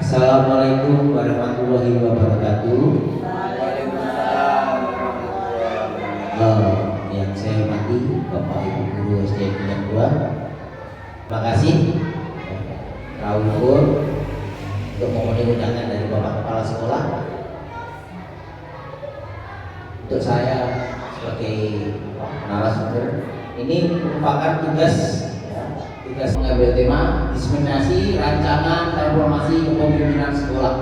Assalamualaikum warahmatullahi wabarakatuh. Yang saya hormati Bapak Ibu Guru SD Bidang 2, terima kasih Kak Ukur untuk memenuhi undangan dari Bapak Kepala Sekolah. Untuk saya sebagai narasumber, ini merupakan tugas mengambil tema diseminasi rancangan transformasi kepemimpinan sekolah.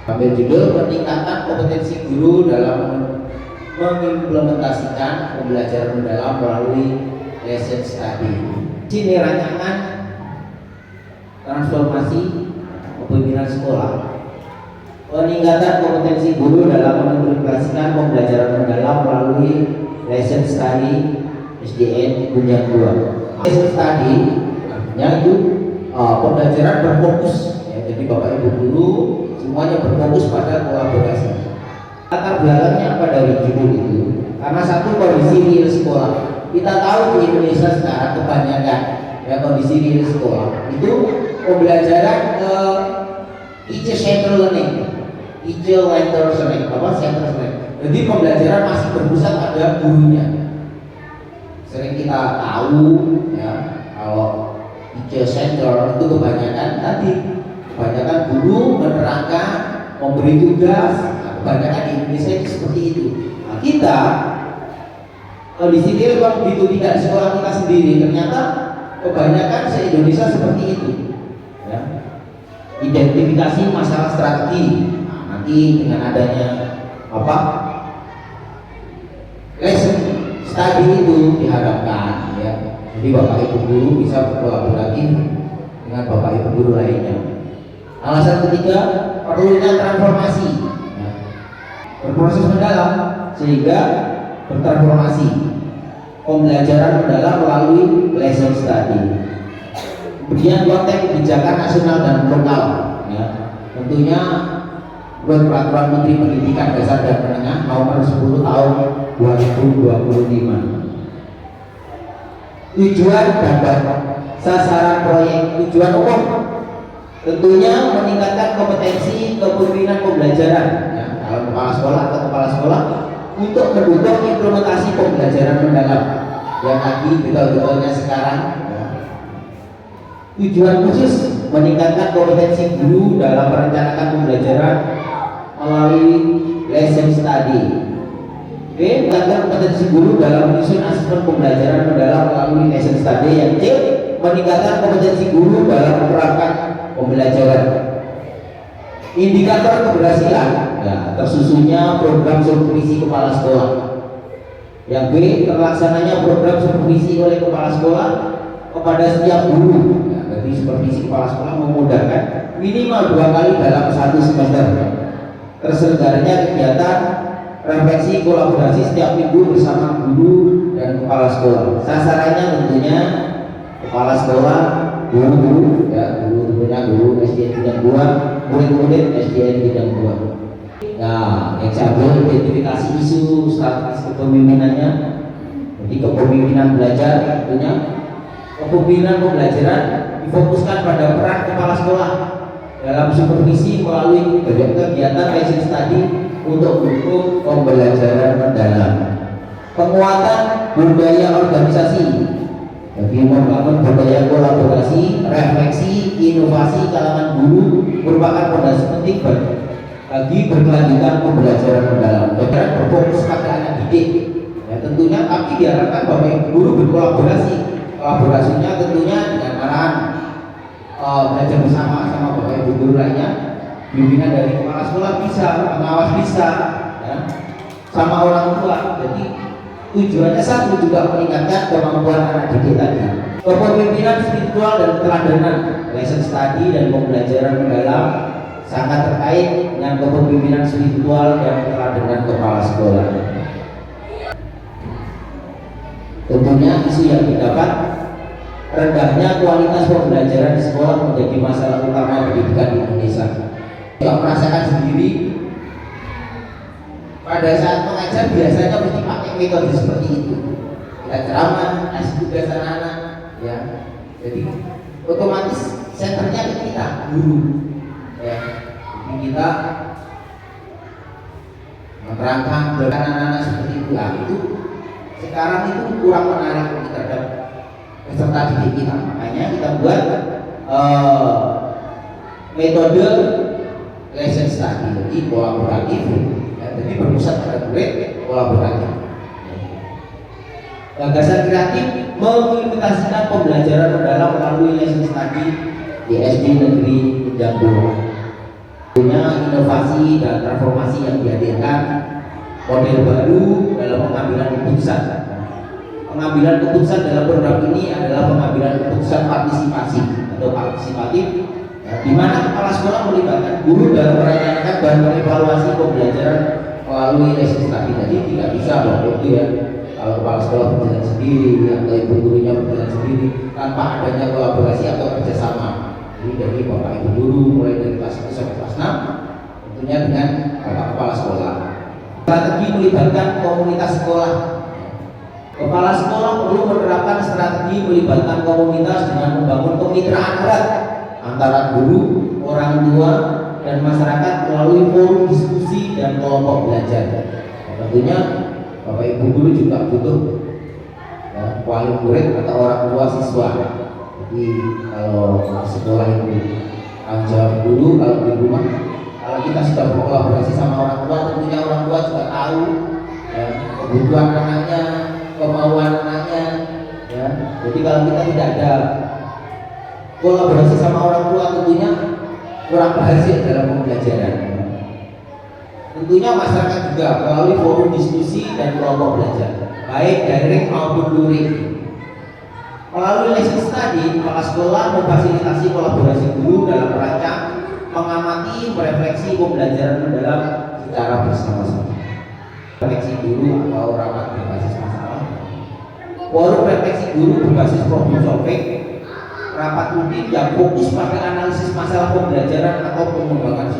Ambil judul peningkatan kompetensi guru dalam mengimplementasikan pembelajaran mendalam melalui lesson study. Ini rancangan transformasi kepemimpinan sekolah. Peningkatan kompetensi guru dalam mengimplementasikan pembelajaran mendalam melalui lesson study SDN Bunjang 2. Lesson study artinya itu pembelajaran berfokus ya, jadi Bapak Ibu guru semuanya berfokus pada kolaborasi. Latar belakangnya apa dari judul itu? Karena satu, kondisi real sekolah. Kita tahu di Indonesia sekarang kebanyakan ya kondisi real sekolah itu pembelajaran IC central learning, IC center learning, center learning. Jadi pembelajaran masih berpusat pada gurunya. Sering kita tahu ya kalau IC center itu kebanyakan guru menerangkan, memberi tugas. Kebanyakan di Indonesia itu seperti itu. Nah, kita di sini kalau begitu tidak di sekolah kita sendiri, ternyata kebanyakan se-Indonesia seperti itu. Ya. Identifikasi masalah strategi. Nah, nanti dengan adanya lesson study itu diharapkan ya. Jadi Bapak Ibu guru bisa berkolaborasi dengan Bapak Ibu guru lainnya. Alasan ketiga, perlunya transformasi. Berproses mendalam sehingga bertransformasi pembelajaran mendalam melalui lesson study. Kemudian konteks kebijakan nasional dan lokal ya. Tentunya menurut Peraturan Menteri Pendidikan Dasar dan Menengah nomor 10 tahun 2025. Tujuan dan sasaran proyek tujuan umum tentunya meningkatkan kompetensi kepemimpinan pembelajaran ya, kepala sekolah atau kepala sekolah untuk mendukung implementasi pembelajaran mendalam yang lagi betul-betulnya sekarang ya. Tujuan khusus meningkatkan kompetensi guru dalam merencanakan pembelajaran melalui lesson study. Meningkatkan kompetensi guru dalam menyusun asesmen pembelajaran mendalam melalui lesson study. Yang C, meningkatkan kompetensi guru dalam menerapkan pembelajaran. Indikator keberhasilan ya, tersusunnya program supervisi kepala sekolah. Yang B, terlaksananya program supervisi oleh kepala sekolah kepada setiap guru ya, jadi supervisi kepala sekolah memudahkan minimal 2 kali dalam 1 semester. Terselenggaranya kegiatan refleksi kolaborasi setiap minggu bersama guru dan kepala sekolah. Sasarannya tentunya kepala sekolah, guru ya, guru SDN Bidang 2, murid-murid SDN Bidang 2. Nah, example identifikasi isu strategis kepemimpinannya. Jadi kepemimpinan belajar tentunya kepemimpinan pembelajaran difokuskan pada peran kepala sekolah dalam supervisi melalui kegiatan lesson study untuk mendukung pembelajaran mendalam. Penguatan budaya organisasi, jadi membangun budaya kolaborasi, refleksi, inovasi kalangan guru merupakan fondasi penting bagi berkelanjutan pembelajaran mendalam. Pembelajaran berfokus pada anak didik. Ya, tentunya tapi diharapkan Bapak Ibu guru berkolaborasi. Kolaborasinya tentunya dengan arahan belajar bersama sama Bapak Ibu guru lainnya. Bimbingan dari kepala sekolah bisa, pengawas bisa, ya, sama orang tua. Jadi tujuannya satu, juga meningkatkan kemampuan anak didik tadi. Kepemimpinan spiritual dan keteladanan, lesson study dan pembelajaran mendalam sangat terkait dengan kepemimpinan spiritual dan keteladanan kepala sekolah. Tentunya isu yang didapat, rendahnya kualitas pembelajaran di sekolah menjadi masalah utama pendidikan di Indonesia. Juga merasakan sendiri pada saat mengajar biasanya mesti pakai metode seperti itu. Kita ceramah, kasih tugas anak-anak, ya. Jadi otomatis senternya ke kita, guru. Ya, kita menerangkan dengan anak-anak seperti itu, itu sekarang itu kurang menarik terhadap peserta didik kita. Makanya kita buat metode lesson study, jadi kolaboratif, ya, jadi berpusat pada murid, kolaboratif. Gagasan kreatif mengimplementasikan pembelajaran mendalam melalui lesson study di SD negeri Jambu. Punya inovasi dan transformasi yang dihadirkan, model baru dalam pengambilan keputusan. Pengambilan keputusan dalam program ini adalah pengambilan keputusan partisipasi atau partisipatif, ya, di mana kepala sekolah melibatkan guru dalam merencanakan dan mengevaluasi pembelajaran melalui lesson study. Jadi tidak bisa bahwa itu ya kalau kepala sekolah berjalan sendiri atau ibu gurunya berjalan sendiri tanpa adanya kolaborasi atau kerjasama. Jadi dari bapak ibu guru mulai dari kelas 1 sampai kelas 6 tentunya dengan bapak kepala sekolah. Strategi melibatkan komunitas sekolah. Kepala sekolah perlu menerapkan strategi melibatkan komunitas dengan membangun kemitraan erat antara guru, orang tua, dan masyarakat melalui forum diskusi dan kelompok belajar. Tentunya bapak ibu guru juga butuh ya, wali murid atau orang tua siswa. Jadi kalau sekolah itu tanggung jawab dulu, kalau di rumah kalau kita sudah berkolaborasi sama orang tua, tentunya orang tua juga tahu ya, kebutuhan anaknya, kemauan anaknya, ya. Jadi kalau kita tidak ada kolaborasi sama orang tua, tentunya kurang berhasil dalam pembelajaran. Tentunya masyarakat juga melalui forum diskusi dan kelompok belajar, baik daring maupun luring. Melalui lesson study, kepala sekolah memfasilitasi kolaborasi guru dalam merancang, mengamati, merefleksi pembelajaran mendalam secara bersama-sama. Refleksi guru atau rapat berbasis masalah, forum refleksi guru berbasis problem solving, rapat rutin yang fokus pada analisis masalah pembelajaran atau pengembangan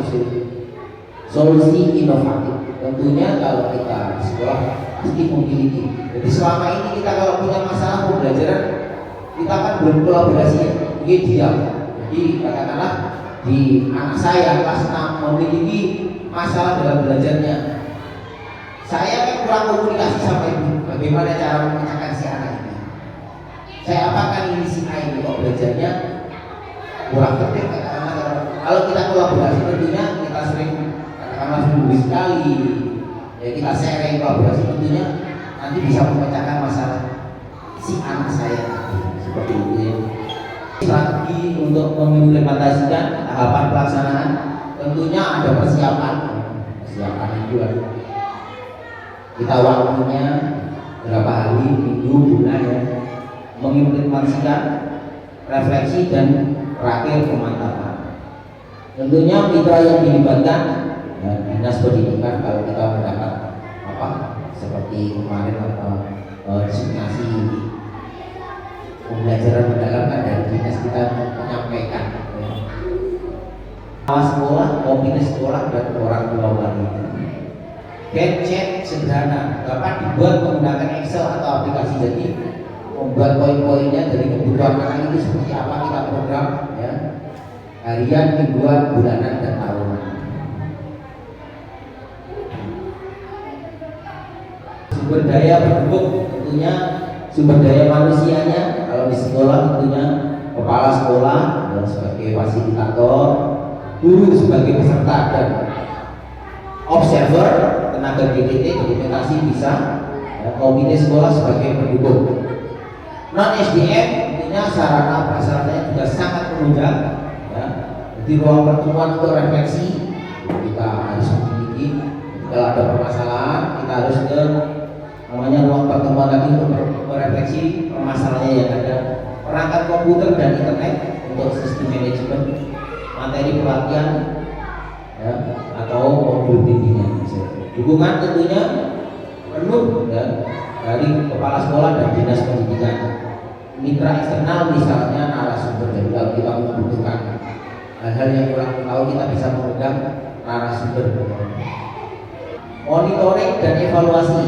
solusi inovatif. Tentunya kalau kita di sekolah pasti memiliki. Jadi selama ini kita kalau punya masalah pembelajaran, kita kan belum kolaborasi, mungkin diam. Jadi katakanlah di anak saya kelas 6 memiliki masalah dalam belajarnya, saya kan kurang komunikasi sama ibu, bagaimana cara memecahkan si anak ini. Saya apakan ini si A ini kok belajarnya kurang tertib, katakanlah. Kalau kita kolaborasi tentunya kita sering katakanlah seminggu sekali, ya kita sharing kolaborasi, tentunya nanti bisa memecahkan masalah si anak saya seperti itu ya. Strategi untuk mengimplementasikan tahapan pelaksanaan, tentunya ada persiapan itu kita waktunya berapa hari, minggu, bulan ya, mengimplementasikan, refleksi dan terakhir pemantapan. Tentunya mitra yang dilibatkan ya, dinas pendidikan kalau kita mendapat apa seperti kemarin diskriminasi pembelajaran mendalam kan dari dinas kita menyampaikan ya. Sekolah, komite sekolah dan orang tua wanita. Gadget sederhana dapat dibuat menggunakan Excel atau aplikasi, jadi membuat poin-poinnya dari kebutuhan anak itu seperti apa kita program ya, harian, mingguan, bulanan dan tahunan. Sumber daya pendukung, tentunya sumber daya manusianya kalau di sekolah tentunya kepala sekolah dan sebagai fasilitator, guru sebagai peserta dan observer, tenaga DTT dokumentasi bisa ya, komite sekolah sebagai pendukung. Non SDM tentunya sarana prasarananya juga sangat menunjang ya. Jadi ruang pertemuan untuk refleksi kita harus memiliki. Kalau ada permasalahan kita harus ke namanya ruang pertemuan lagi untuk merefleksi permasalahannya yang ada. Perangkat komputer dan internet untuk sistem manajemen, materi pelatihan ya, atau modul bimbingan. Dukungan tentunya penuh ya, dari kepala sekolah dan dinas pendidikan. Mitra eksternal misalnya narasumber, jadi kalau kita membutuhkan hal-hal yang kurang tahu kita bisa memegang narasumber. Monitoring dan evaluasi,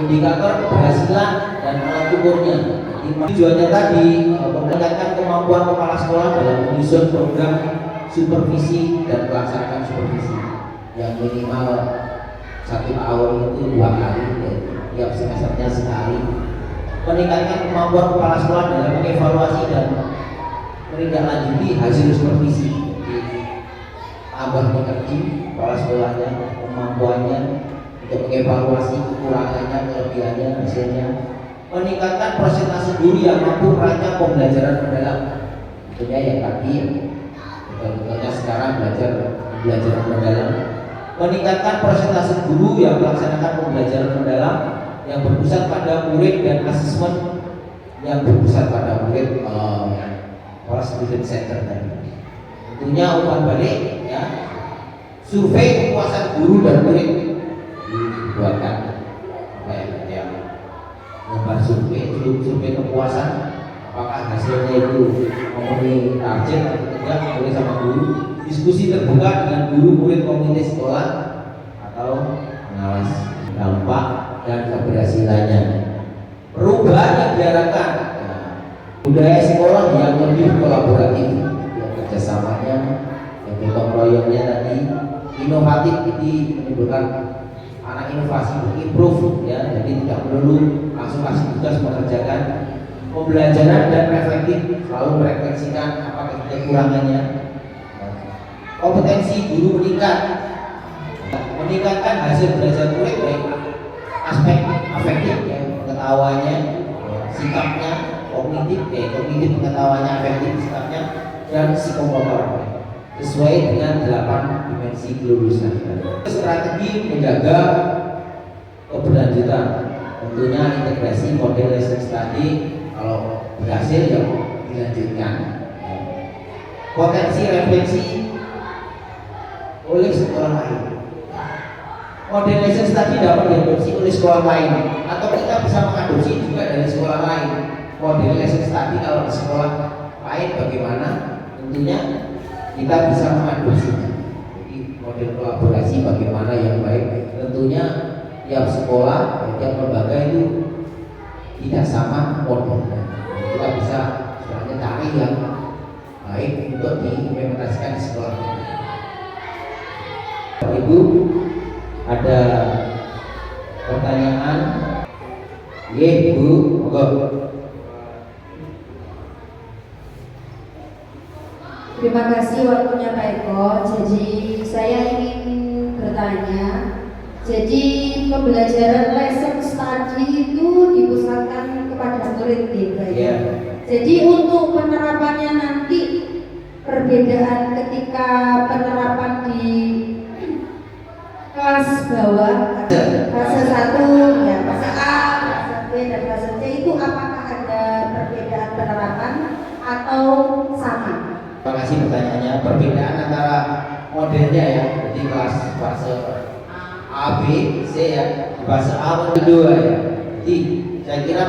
indikator keberhasilan dan alat ukurnya. Tujuannya tadi meningkatkan kemampuan kepala sekolah dalam menyusun program supervisi dan melaksanakan supervisi yang minimal 1 tahun itu 2 kali, ya, tiap semesternya sekali. Meningkatkan kemampuan kepala sekolah dalam mengevaluasi dan menindaklanjuti hasil supervisi. Tambah mengerti kepala sekolahnya, kemampuannya untuk mengevaluasi kekurangannya, kelebihannya, hasilnya. Meningkatkan persentase guru yang mampu merancang pembelajaran mendalam. Tentunya yang tadi, betul-betulnya sekarang belajar mendalam. Meningkatkan persentase guru yang melaksanakan pembelajaran mendalam yang berpusat pada murid dan asesmen yang berpusat pada murid, student center tadi. Tentunya umpan balik, ya, survei kepuasan guru dan murid dibuatkan, yang gambar survei kepuasan, apakah hasilnya itu memenuhi target atau tidak, boleh sama guru. Diskusi terbuka dengan guru, murid, komunitas sekolah atau pengawas dampak dan keberhasilannya. Perubahan yang diharapkan, budaya sekolah yang lebih kolaboratif, yang kerjasamanya, yang gotong royongnya tadi, inovatif. Jadi menimbulkan anak inovasi, improve, ya, jadi tidak perlu langsung kasih tugas mengerjakan. Pembelajaran dan reflektif, selalu merefleksikan apa kekurangannya. Kompetensi guru meningkatkan hasil belajar murid, baik aspek afektif, ya, pengetahuannya, sikapnya, kognitif pengetahuannya, afektif sikapnya, dan psikomotor sesuai dengan 8 dimensi kelulusan. Strategi menjaga keberlanjutan, tentunya integrasi model lesson study, kalau berhasil ya dilanjutkan. Potensi refleksi oleh sekolah lain. Model lesson study dapat diadopsi oleh sekolah lain, atau kita bisa mengadopsi juga dari sekolah lain. Model lesson study kalau di sekolah lain bagaimana? Tentunya kita bisa mengadopsinya. Jadi model kolaborasi bagaimana yang baik. Tentunya tiap sekolah, tiap lembaga itu tidak sama modelnya. Kita bisa sebenarnya cari yang baik untuk diimplementasikan di sekolah. Ibu, ada pertanyaan? Ye, Bu, monggo. Terima kasih waktunya Pak Eko. Jadi saya ingin bertanya. Jadi pembelajaran lesson study itu dipusatkan kepada murid, ya. Jadi untuk penerapannya nanti perbedaan ketika penerapan di kelas bawah, fase 1, ya, fase A, fase B, dan fase C itu apakah ada perbedaan penerapan atau sama? Terima kasih pertanyaannya. Perbedaan antara modelnya, ya, jadi kelas fase A, B, C, ya, fase A kedua, ya. Jadi saya kira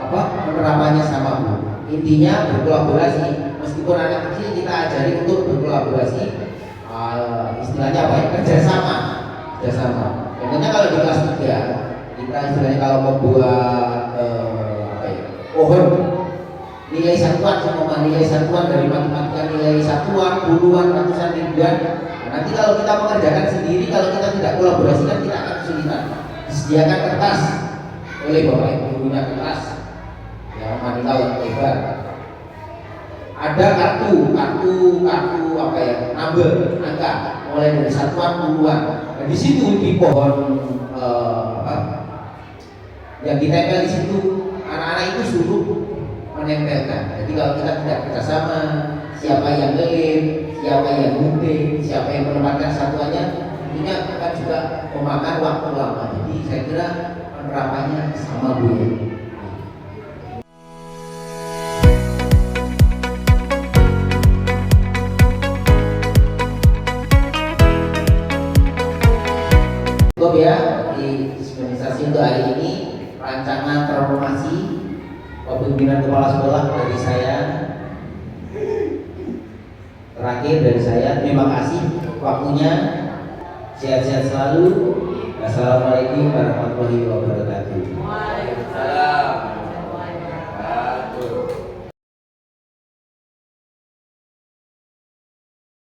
penerapannya sama, Bu. Intinya berkolaborasi. Meskipun anak kecil kita ajari untuk berkolaborasi, istilahnya apa ya? Kerjasama. Contohnya kalau di kelas 3 kita istilahnya kalau membuat pohon nilai satuan, semua nilai satuan dari matematika, nilai satuan, puluhan, ratusan, ribuan. Nah, nanti kalau kita mengerjakan sendiri, kalau kita tidak kolaborasi kan kita akan kesulitan. Disediakan kertas oleh bapak ibu gurunya, kertas yang manila yang lebar. Ada kartu apa ya, number, angka, mulai dari satuan, puluhan. Nah, di situ di pohon yang ditempel di situ, anak-anak itu suruh menempelkan. Jadi kalau kita tidak kerjasama, siapa yang ngelim, siapa yang gunting, siapa yang menempatkan satuannya, tentunya akan juga memakan waktu lama. Jadi saya kira penerapannya sama, Bu, ya. Cukup ya di dispensasi untuk hari ini, rancangan transformasi kepemimpinan kepala sekolah dari saya. Terakhir dari saya, terima kasih waktunya. Sehat-sehat selalu. Wassalamualaikum warahmatullahi wabarakatuh.